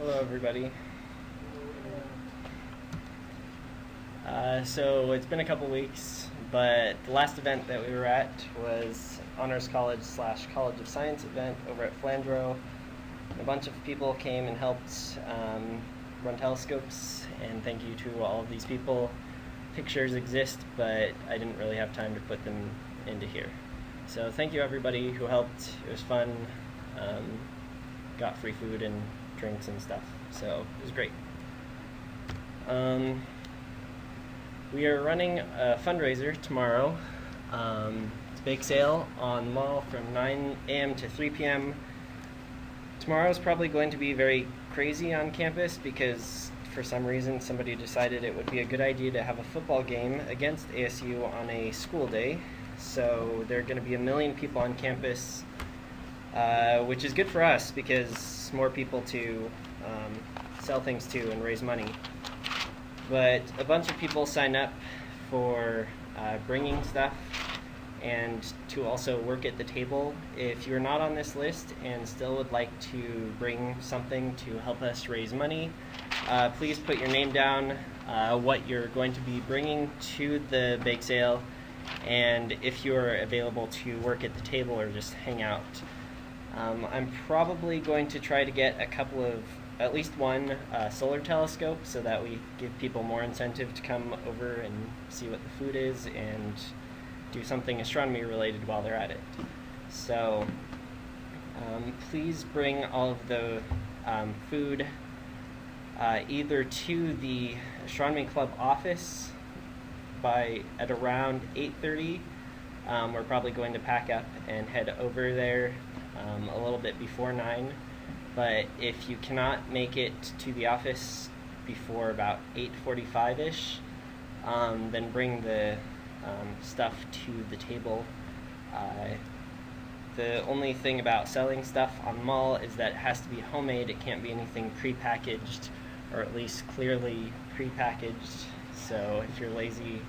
Hello, everybody. So it's been a couple weeks, but the last event that we were at was Honors College / College of Science event over at Flandreau. A bunch of people came and helped run telescopes, and thank you to all of these people. Pictures exist, but I didn't really have time to put them into here. So thank you everybody who helped. It was fun. Got free food and drinks and stuff, so it was great. We are running a fundraiser tomorrow. It's a bake sale on the mall from 9 a.m. to 3 p.m. Tomorrow is probably going to be very crazy on campus because for some reason somebody decided it would be a good idea to have a football game against ASU on a school day. So there are going to be 1 million people on campus, which is good for us because more people to sell things to and raise money. But a bunch of people sign up for bringing stuff and to also work at the table. If you're not on this list and still would like to bring something to help us raise money, please put your name down, what you're going to be bringing to the bake sale, and if you're available to work at the table or just hang out. I'm probably going to try to get a couple of, at least one solar telescope so that we give people more incentive to come over and see what the food is and do something astronomy related while they're at it. So please bring all of the food either to the Astronomy Club office at around 8:30. We're probably going to pack up and head over there a little bit before 9. But if you cannot make it to the office before about 8:45-ish, then bring the stuff to the table. The only thing about selling stuff on the mall is that it has to be homemade. It can't be anything pre-packaged, or at least clearly pre-packaged. So if you're lazy,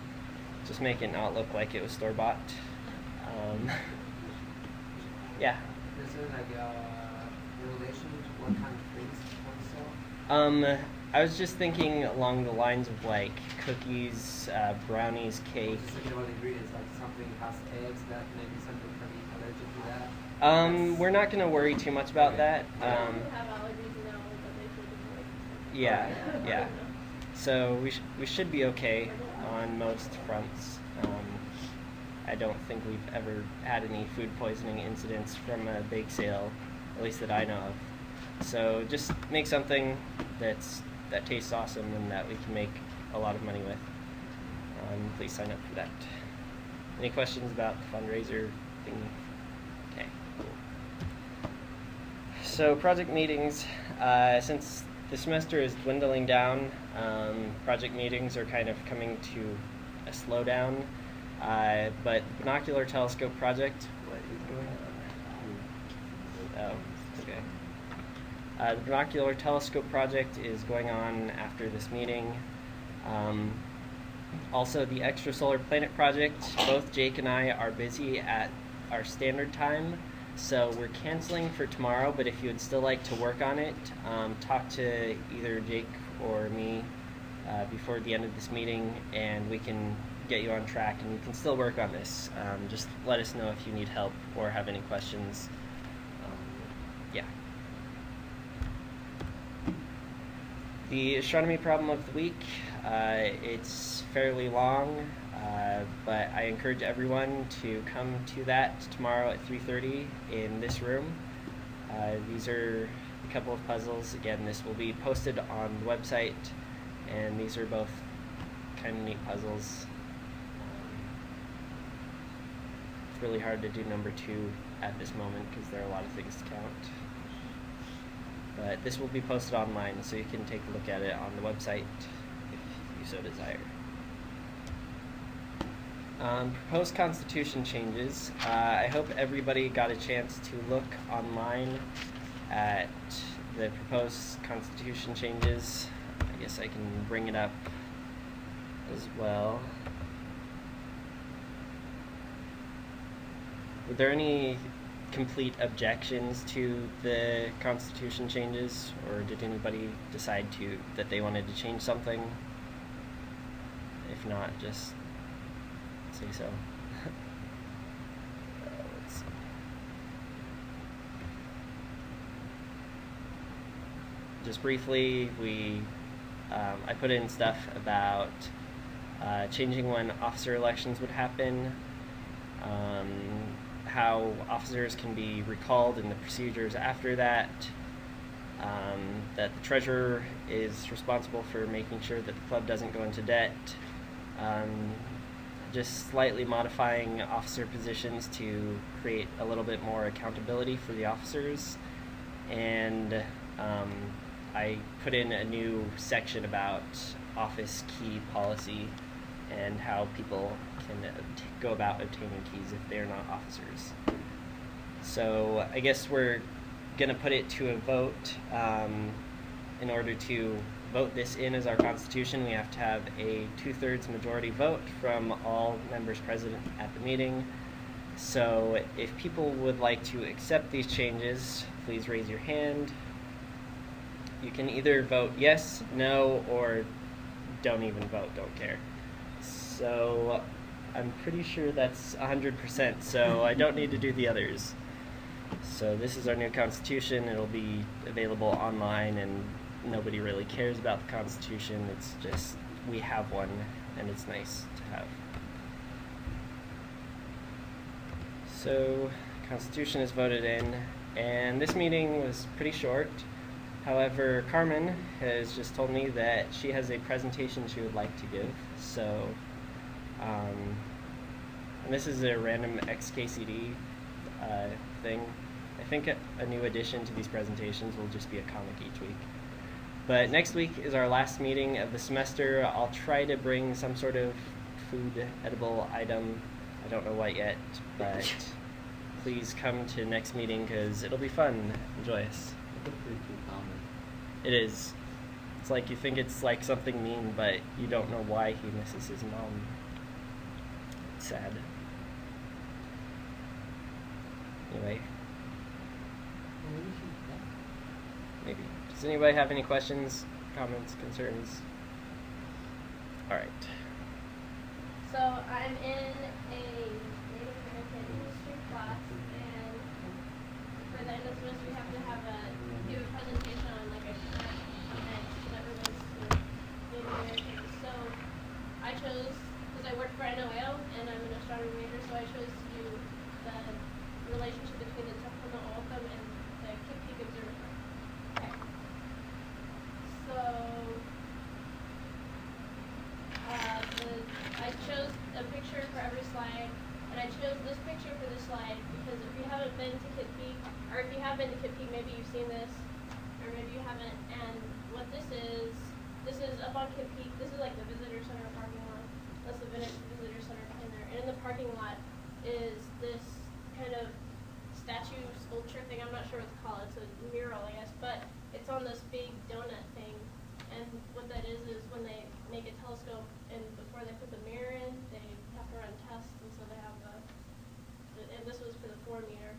just make it not look like it was store-bought. Yeah. Is there like a relation to what kind of things you want to sell? I was just thinking along the lines of like cookies, brownies, cake. Just thinking about ingredients, like something has eggs that maybe something can be allergic to that. We're not going to worry too much about that. Yeah. So we should be okay on most fronts. I don't think we've ever had any food poisoning incidents from a bake sale, at least that I know of. So just make something that tastes awesome and that we can make a lot of money with. Please sign up for that. Any questions about the fundraiser thing? Okay, cool. So project meetings, since the semester is dwindling down, project meetings are kind of coming to a slowdown. But the binocular telescope project, what is going on? Oh, okay. The binocular telescope project is going on after this meeting. Also, the extrasolar planet project, both Jake and I are busy at our standard time, so we're canceling for tomorrow, but if you would still like to work on it, talk to either Jake or me before the end of this meeting, and we can get you on track, and you can still work on this. Just let us know if you need help or have any questions. Yeah. The astronomy problem of the week, it's fairly long, but I encourage everyone to come to that tomorrow at 3:30 in this room. These are a couple of puzzles. Again, this will be posted on the website, and these are both kind of neat puzzles. It's really hard to do number 2 at this moment because there are a lot of things to count. But this will be posted online, so you can take a look at it on the website if you so desire. Proposed constitution changes. I hope everybody got a chance to look online at the proposed constitution changes. I guess I can bring it up as well. Were there any complete objections to the Constitution changes, or did anybody decide that they wanted to change something? If not, just say so. Let's see. Just briefly, I put in stuff about changing when officer elections would happen, how officers can be recalled and the procedures after that, that the treasurer is responsible for making sure that the club doesn't go into debt, just slightly modifying officer positions to create a little bit more accountability for the officers, and I put in a new section about office key policy and how people can go about obtaining keys if they're not officers. So I guess we're going to put it to a vote. In order to vote this in as our Constitution, we have to have a 2/3 majority vote from all members present at the meeting. So if people would like to accept these changes, please raise your hand. You can either vote yes, no, or don't even vote, don't care. So I'm pretty sure that's 100%, so I don't need to do the others. So this is our new Constitution. It'll be available online, and nobody really cares about the Constitution. It's just we have one, and it's nice to have. So Constitution is voted in, and this meeting was pretty short. However, Carmen has just told me that she has a presentation she would like to give. So, and this is a random XKCD thing. I think a new addition to these presentations will just be a comic each week. But next week is our last meeting of the semester. I'll try to bring some sort of food, edible item. I don't know what yet, but please come to next meeting because it'll be fun and joyous. It is. It's like you think it's like something mean, but you don't know why he misses his mom. It's sad. Anyway. Maybe. Does anybody have any questions, comments, concerns? Alright. So I'm in a Native American history class, and for the end of the semester we have to give a presentation on like a current event that relates to Native Americans. So I chose, because I work for NOAO and I'm an astronomy major, so I chose to do the relationship between the Tohono O'odham and the Kitt Peak Observatory. Okay. So I chose a picture for every slide, and I chose this picture for this slide because if you haven't been to Kitt Peak, or if you have been to Kitt Peak, maybe you've seen this, or maybe you haven't. And what this is up on Kitt Peak. This is like the visitor center parking lot. That's the visitor center behind there. And in the parking lot is this kind of statue sculpture thing. I'm not sure what to call it. It's a mural, I guess, but it's on this big donut thing. And what that is when they make a telescope, and before they put the mirror in, they have to run tests, and so they have and this was for the 4 meter.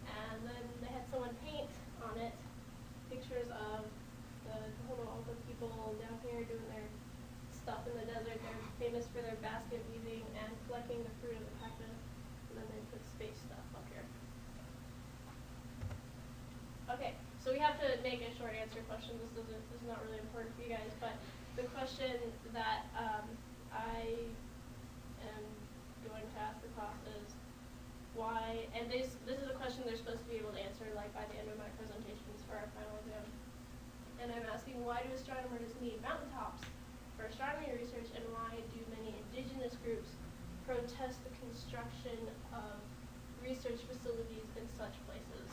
And then they had someone paint on it pictures of the Tohono O'odham people down here doing their stuff in the desert. They're famous for their basket weaving and collecting the fruit of the cactus, and then they put space stuff up here. Okay, so we have to make a short answer question. This is not really important for you guys, but the question that I am going to ask the class is why, and this is a question they're supposed to be able to answer like by the end of my presentations for our final exam. And I'm asking, why do astronomers need mountaintops for astronomy research, and why do many indigenous groups protest the construction of research facilities in such places?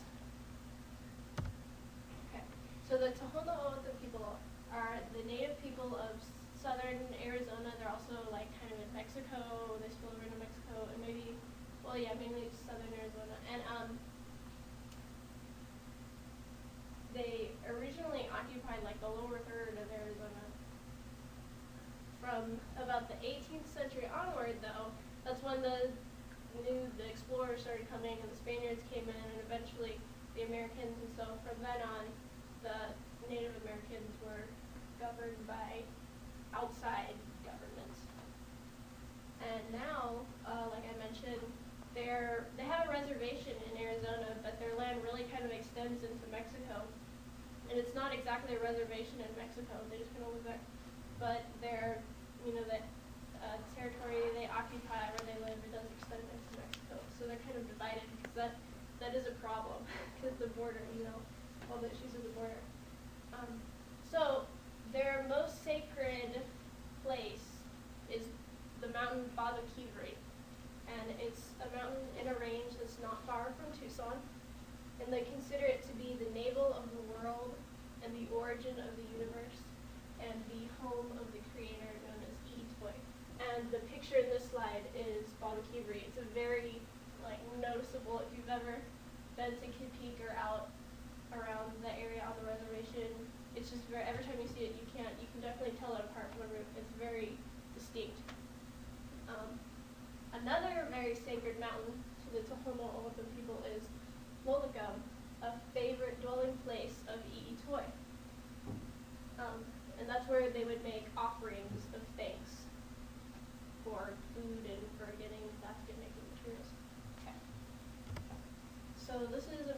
Okay, so the Tohono O'odham people are the native people of southern Arizona. They're also like kind of in Mexico. They spill over into Mexico, and maybe, well, yeah, mainly southern Arizona. And they originally occupied like the lower third of Arizona. From about the 18th century onward, though, that's when the knew the explorers started coming and the Spaniards came in, and eventually the Americans, and so from then on, the Native Americans were governed by outside governments. And now, like I mentioned, they have a reservation in Arizona, but their land really kind of extends into Mexico. And it's not exactly a reservation in Mexico, they just kind of live there. But their, the territory they occupy, where they live, it does extend into Mexico. So they're kind of divided, because that is a problem, because the border, all the issues of the border. So their most sacred place is the mountain Baboquivari. And it's a mountain in a range that's not far from Tucson. And they consider it to be the navel of the world and the origin of the universe and the home of the creator known as Toy. And the picture in this slide is Baboquivari. It's a very noticeable, if you've ever been to Kidd Peak or out around the area on the reservation, it's just every time you see it, you can definitely tell it apart from a roof. It's very distinct. Another very sacred mountain to the Tohono O'odham people is Molokam, a favorite dwelling place of Toy. And that's where they would make offerings of thanks for food and for getting basket making materials. Okay. So this is a